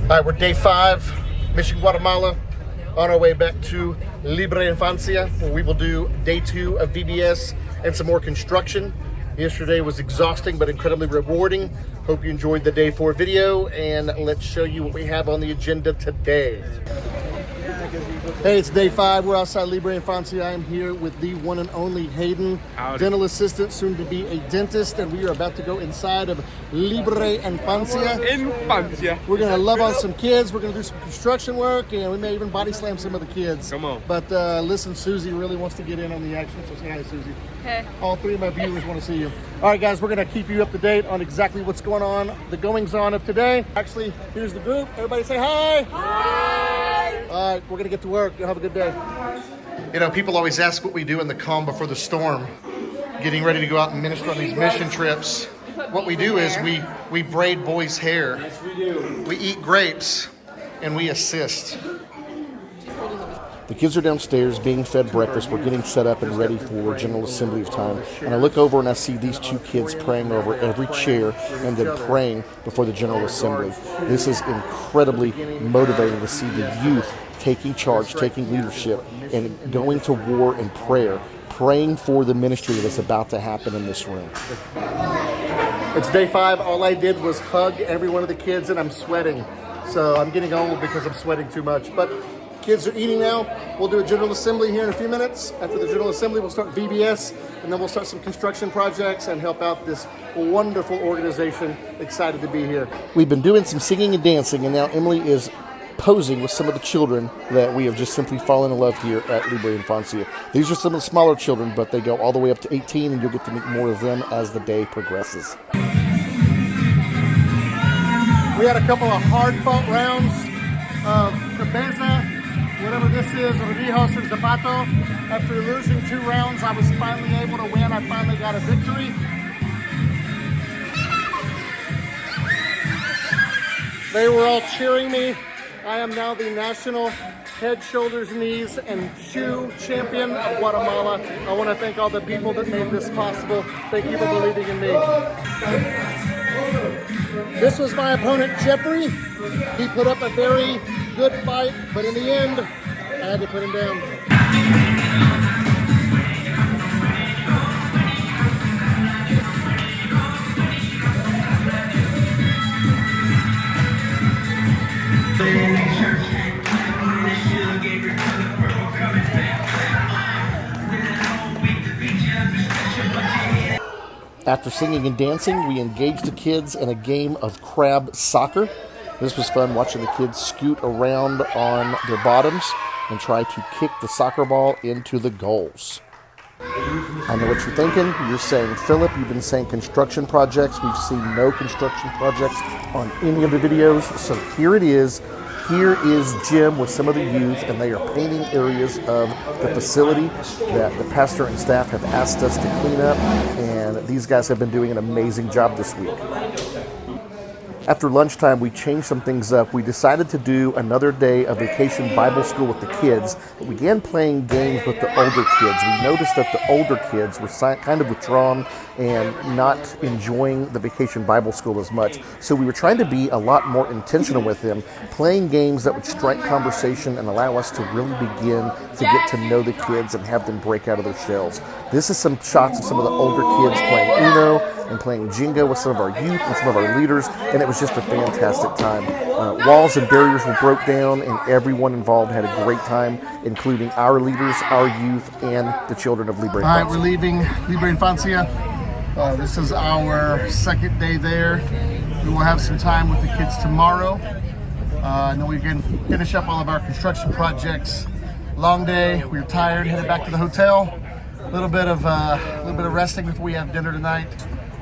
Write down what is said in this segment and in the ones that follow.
All right, we're day 5, Mission Guatemala, on our way back to Libre Infancia, where we will do day 2 of VBS and some more construction. Yesterday was exhausting but incredibly rewarding. Hope you enjoyed the day 4 video, and let's show you what we have on the agenda today. Hey, it's day 5. We're outside Libre Infancia. I am here with the one and only Hayden, Howdy. dental assistant, soon to be a dentist, and we are about to go inside of Libre Infancia. We're going to love on some kids. We're going to do some construction work, and we may even body slam some of the kids. Come on. But listen, Susie really wants to get in on the action, so say hi, Susie. Hey. All 3 of my viewers want to see you. All right, guys, we're going to keep you up to date on exactly what's going on, the goings-on of today. Actually, here's the group. Everybody say hi. Hi. All right, we're going to get to work. You'll have a good day. You know, people always ask what we do in the calm before the storm, getting ready to go out and minister on these mission trips. What we do is we braid boys' hair. Yes, we do. We eat grapes, and we assist. The kids are downstairs being fed breakfast. We're getting set up and ready for General Assembly of time. And I look over and I see these 2 kids praying over every chair and then praying before the General Assembly. This is incredibly motivating to see the youth taking charge, taking leadership, and going to war in prayer, praying for the ministry that is about to happen in this room. It's day 5. All I did was hug every one of the kids, and I'm sweating. So I'm getting old because I'm sweating too much. But kids are eating now. We'll do a General Assembly here in a few minutes. After the General Assembly, we'll start VBS, and then we'll start some construction projects and help out this wonderful organization. Excited to be here. We've been doing some singing and dancing, and now Emily is posing with some of the children that we have just simply fallen in love here at Libre Infancia. These are some of the smaller children, but they go all the way up to 18, and you'll get to meet more of them as the day progresses. We had a couple of hard-fought rounds of cabeza, whatever this is, Rodijos and Zapato. After losing 2 rounds, I was finally able to win. I finally got a victory. They were all cheering me. I am now the national head, shoulders, knees, and shoe champion of Guatemala. I want to thank all the people that made this possible. Thank you for believing in me. This was my opponent, Jeffrey. He put up a very good fight, but in the end, I had to put him down. After singing and dancing, we engaged the kids in a game of crab soccer. This was fun, watching the kids scoot around on their bottoms and try to kick the soccer ball into the goals. I know what you're thinking. You're saying, Philip, you've been saying construction projects. We've seen no construction projects on any of the videos. So here it is. Here is Jim with some of the youth, and they are painting areas of the facility that the pastor and staff have asked us to clean up, and these guys have been doing an amazing job this week. After lunchtime, we changed some things up. We decided to do another day of vacation Bible school with the kids. We began playing games with the older kids. We noticed that the older kids were kind of withdrawn and not enjoying the vacation Bible school as much. So we were trying to be a lot more intentional with them, playing games that would strike conversation and allow us to really begin to get to know the kids and have them break out of their shells. This is some shots of some of the older kids playing Uno and playing Jenga with some of our youth and some of our leaders, and it was just a fantastic time. Walls and barriers were broke down, and everyone involved had a great time, including our leaders, our youth, and the children of Libre Infancia. All right, we're leaving Libre Infancia. This is our 2nd day there. We will have some time with the kids tomorrow. And then we can finish up all of our construction projects. Long day, we're tired, headed back to the hotel. A little bit of resting before we have dinner tonight,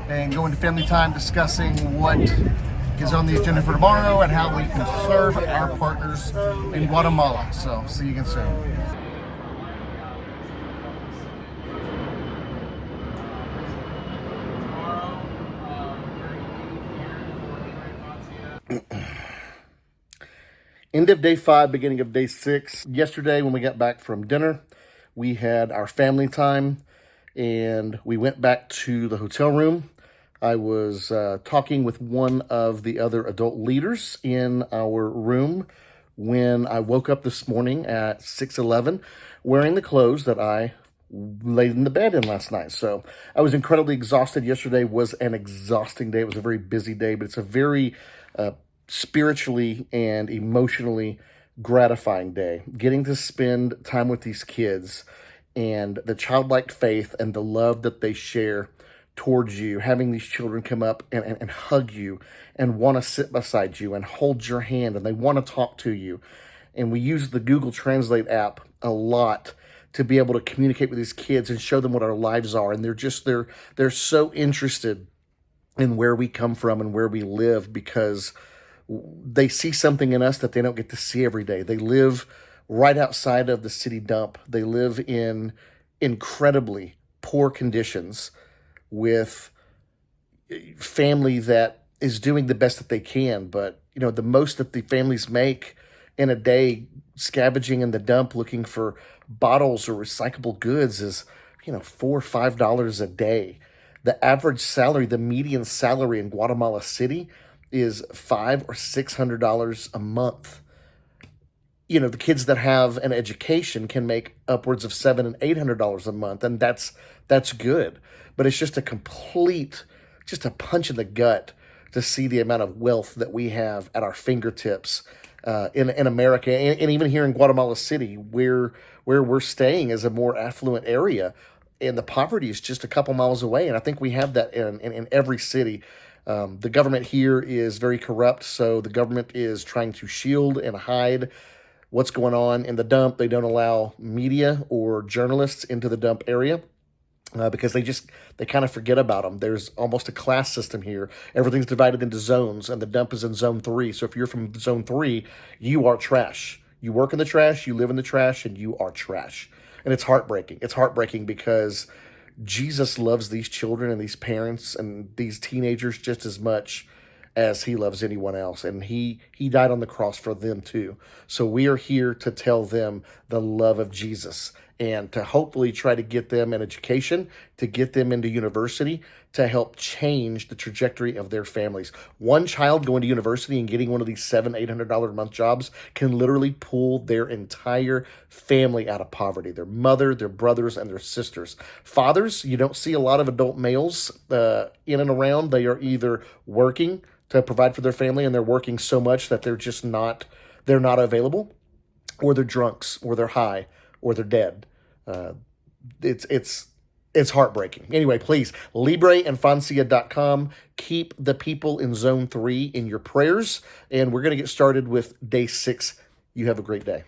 and go into family time discussing what is on the agenda for tomorrow and how we can serve our partners in Guatemala. So, see you again soon. End of day 5, beginning of day 6. Yesterday when we got back from dinner, we had our family time, and we went back to the hotel room. I was talking with one of the other adult leaders in our room when I woke up this morning at 6:11 wearing the clothes that I laid in the bed in last night. So I was incredibly exhausted. Yesterday was an exhausting day. It was a very busy day, but it's a very spiritually and emotionally gratifying day. Getting to spend time with these kids and the childlike faith and the love that they share towards you, having these children come up and hug you and want to sit beside you and hold your hand, and they want to talk to you. And we use the Google Translate app a lot to be able to communicate with these kids and show them what our lives are. And they're so interested in where we come from and where we live, because they see something in us that they don't get to see every day. They live right outside of the city dump. They live in incredibly poor conditions with family that is doing the best that they can. But, the most that the families make in a day scavenging in the dump looking for bottles or recyclable goods is, $4 or $5 a day. The average salary, the median salary in Guatemala City is $500 or $600 a month. The kids that have an education can make upwards of $700 and $800 a month, and that's good. But it's just a punch in the gut to see the amount of wealth that we have at our fingertips in America, and even here in Guatemala City, where we're staying is a more affluent area, and the poverty is just a couple miles away. And I think we have that in every city. The government here is very corrupt, so the government is trying to shield and hide what's going on in the dump. They don't allow media or journalists into the dump area because they kind of forget about them. There's almost a class system here. Everything's divided into zones, and the dump is in zone 3. So if you're from zone 3, you are trash. You work in the trash, you live in the trash, and you are trash. And it's heartbreaking. It's heartbreaking because Jesus loves these children and these parents and these teenagers just as much as he loves anyone else. And he died on the cross for them too. So we are here to tell them the love of Jesus and to hopefully try to get them an education, to get them into university, to help change the trajectory of their families. One child going to university and getting one of these $700-$800 a month jobs can literally pull their entire family out of poverty. Their mother, their brothers, and their sisters. Fathers, you don't see a lot of adult males in and around. They are either working to provide for their family, and they're working so much that they're not available, or they're drunks, or they're high, or they're dead. It's heartbreaking. Anyway, please, libreinfancia.com. Keep the people in Zone 3 in your prayers, and we're going to get started with Day 6. You have a great day.